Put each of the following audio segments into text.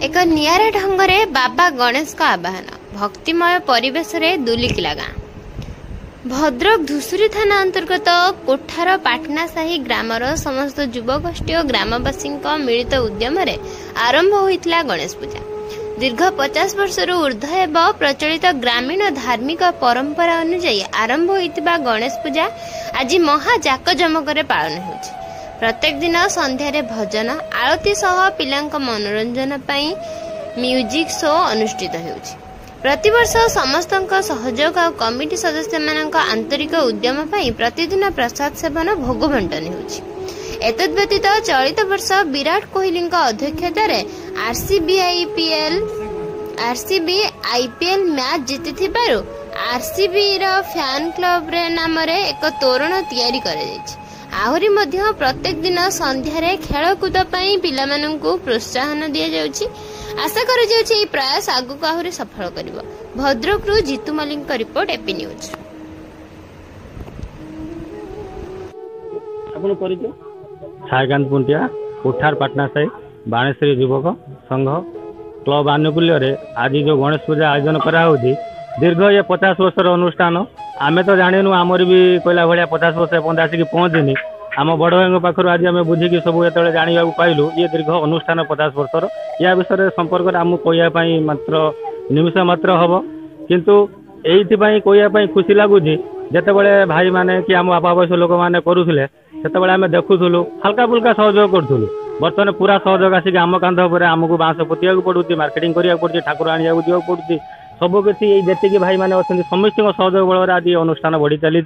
एक नियारा ढंगरे बाबा गणेश का आह्वान भक्तिमय परिवेश रे दुलिकिला गाँ भद्रक धुसुरी थाना अंतर्गत कोठार पाटनासाही ग्रामर समस्त युवगोष्ठी और ग्रामवासी मिलित उद्यम आरंभ होइतिला गणेश पूजा। दीर्घ 50 वर्ष ऊर्ध्व एवं प्रचलित ग्रामीण धार्मिक परंपरा अनुसार आरंभ होइतिबा गणेश पूजा आज महा जाकजमक पालन होछि। प्रत्येक दिन संध्यारे भजन आरती सह पिलांक मनोरंजन पई म्यूजिक शो अनुष्ठित होछि। प्रतिवर्ष समस्त सहयोग और कमिटी सदस्य मानक आंतरिक उद्यम पई प्रतिदिन प्रसाद सेवन भोग बंटन होछि। एतद्व्यतीत चलित वर्ष विराट कोहली अध्यक्षतार आरसीबी आईपीएल मैच जीति आरसीबी फैन क्लब रे नाम रे एक तोरण तैयारी करा जायछि। आहुरी मध्य प्रत्येक दिन संध्यारे खेलकूद पई पिलामानंकु प्रोत्साहन दिया जाउछि। आशा करा जाउछि ए प्रयास आगु को आहुरी सफल करिवो। भद्रक रु जीतू मलिक का रिपोर्ट एपी न्यूज। आपन परिचय सायकांत पुंटिया कोठार पाटनासाही बाणेश्वरी युवक संघ क्लब आनुकूल्य आज जो गणेश पूजा आयोजन करा दीर्घ ये 50 वर्षर अनुष्ठान आमे तो जाणु आमर भी कहला भाया 50 वर्ष पर्यंत आसिक पहुँचनी आम बड़ भाई पाखर आज आम बुझिकी सब ये जाना पाइलु ये दीर्घ अनुष्ठान 50 वर्षर या विषय संपर्क आमको कहवाई मात्र निमिष मात्र हम किंतु ये कहवाई खुशी लगुच जिते भाई माने कि आम बापा बयस लोक मैंने करूले से आम देखुलु हल्का फुल्का सहयोग करूँ। बर्तमान पूरा सहयोग आसिक आम कांध पर आमको बांस पोतिया पड़ुଛି मार्केटिंग करा पड़ुଛି ठाकुर आने जावाक पड़ुଛି सबकि जी भाई मैंने अच्छा समस्त सहयोग बल आज अनुष्ठान बढ़ी चली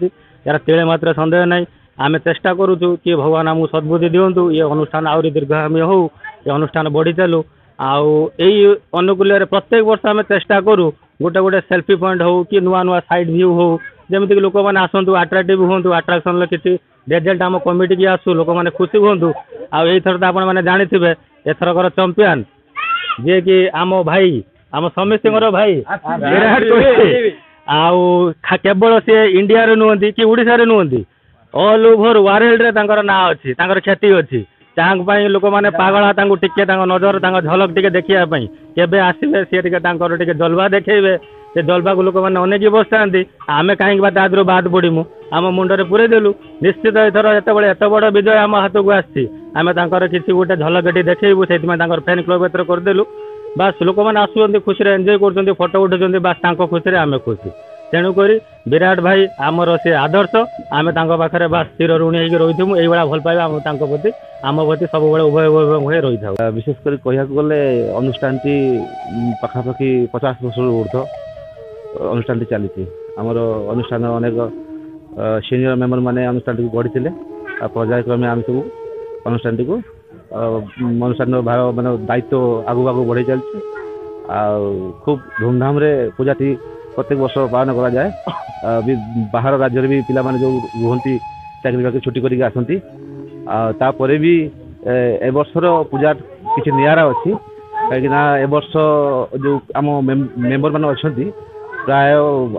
यार तेरे मात्र सन्देह ना आम चेष्टा करूँ कि भगवान आमको सद्बुद्धि दिंतु ये अनुष्ठान आहरी दीर्घगामी हो ये अनुष्ठान बढ़ी चलू आई अनुकूल्य प्रत्येक वर्ष आम चेष्टा करूँ गोटे गोटे सेल्फी पॉइंट हो कि नुआ नुआ साइड व्यू हो जमीक लोक मैंने आसतु आट्राक्टिव हूँ आट्राक्शन किसी रिजल्ट आम कमिटी की आसू लोक मैंने खुशी हूँ। आईथर तो आपने जानी एथरकर चंपियन जी कि आम भाई आम समस्त भाई विराट कोहली केवल सी इंडिया नुहति कि ओडिशा रे नुहति ऑल ओवर वर्ल्ड रे ना अच्छी ख्याति अच्छी जहाँ लोक मैंने पागल टिके नजर झलक टिके देखापी केवे आसवे सी टे जलवा देखेबे से जलवा को लोक मैंने अनेक बस था आम कहीं बादर बाद पड़मु आम मुंडे पूरे देलु निश्चित एथर जिते एत बड़ विजय आम हाथ को आम किसी गोटे झलक देखू से फैन क्लब एथर करदेलु बास लोक मैंने आसुँच खुशी एंजय कर फोटो उठुं बास खुशी आम खुशी तेणुक विराट भाई आमर से आदर्श आम पाखे बास स्थिर ऋणी होगी रही ये भल पाइबा प्रति आम प्रति सब उभय उभय रही था। विशेषकर कह गले अनुष्ठान पाखापाखि 50 वर्ष ऊर्ध अनुष्ठान चली आमर अनुष्ठान अनेक सीनियर मेम्बर मैंने अनुष्ठान को गढ़ी पर्यायक्रमे आम सब अनुष्ठान को अनुष्ठान भाव मानने दायित्व आगू आगू बढ़ी चलती खूब धूमधाम रे पूजा प्रत्येक वर्ष पालन करा जाए बाहर राज्य भी पिला माने जो रुहंती चाकरी बाकरी छुट्टी करके आसंती तापर भी ए वर्षर पूजा किसी नियारा अच्छी कहीं ए वर्ष जो आम मेम्बर मान अच्छा प्राय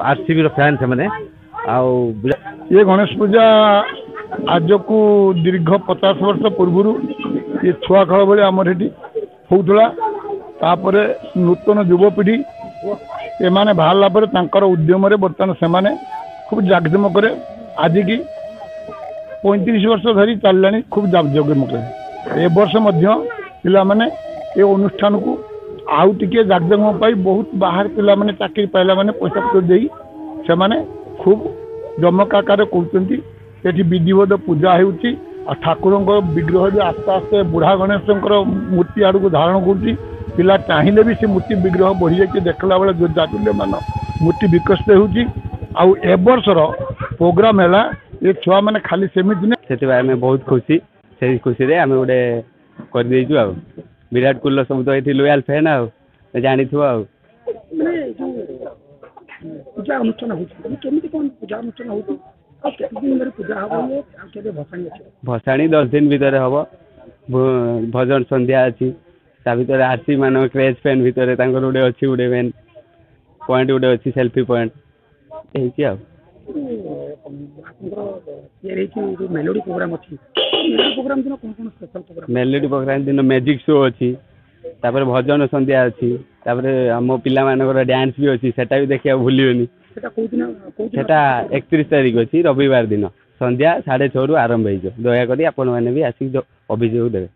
आरसीबी फैन से मैंने ये गणेश पूजा आज को दीर्घ 50 वर्ष पूर्व ये छुआ खेल भाई आमर ये होता नूतन युवपीढ़ी एमाने बाहरला पर उद्यम बर्तमान से खूब जाकजमक आज की 35 वर्ष धरी चललानी खूब जाकजमक ए वर्ष पिला माने ये अनुष्ठान को आउ टिके जाकजमक पाई बहुत बाहर पिला माने चाकरी पाइला माने पैसा पत्र दे से खूब जमक आकार कर विधिवत पूजा होती ठाकुर विग्रह जो आस्ते आस्ते बुढ़ा गणेश मूर्ति आड़ को धारण कर पिला चाहिए भी से मूर्ति विग्रह बढ़ी जाए देखला बेले जो जातुल्य मान मूर्ति विकसित होती वर्षर प्रोग्राम है ये छुआ मैंने खाली सेमिति से आम बहुत खुशी से खुशी आम गोटे कर विराट कोहली सब तो ये लोयाल फैन आ जानी पूजा अनुष्ठान भसाणी 10 दिन भितर हम भजन संध्या अच्छी ता भर आरसी मान क्रेज फैन भितर गोटे अच्छी गोटे मेन पॉइंट गोटे अच्छी सेल्फी पॉइंट मेलोडी प्रोग्राम दिन मैजिक शो अच्छी तापर भजन संध्या अच्छी आम पिलामानकर डांस भी अच्छी सेटा भी देखा भूलियोनी सेटा 31 तारिख अच्छी रविवार दिन संध्या 6:30 आरंभ हो दयाकोरी आपण मैंने भी आसिक अभियोग देवे।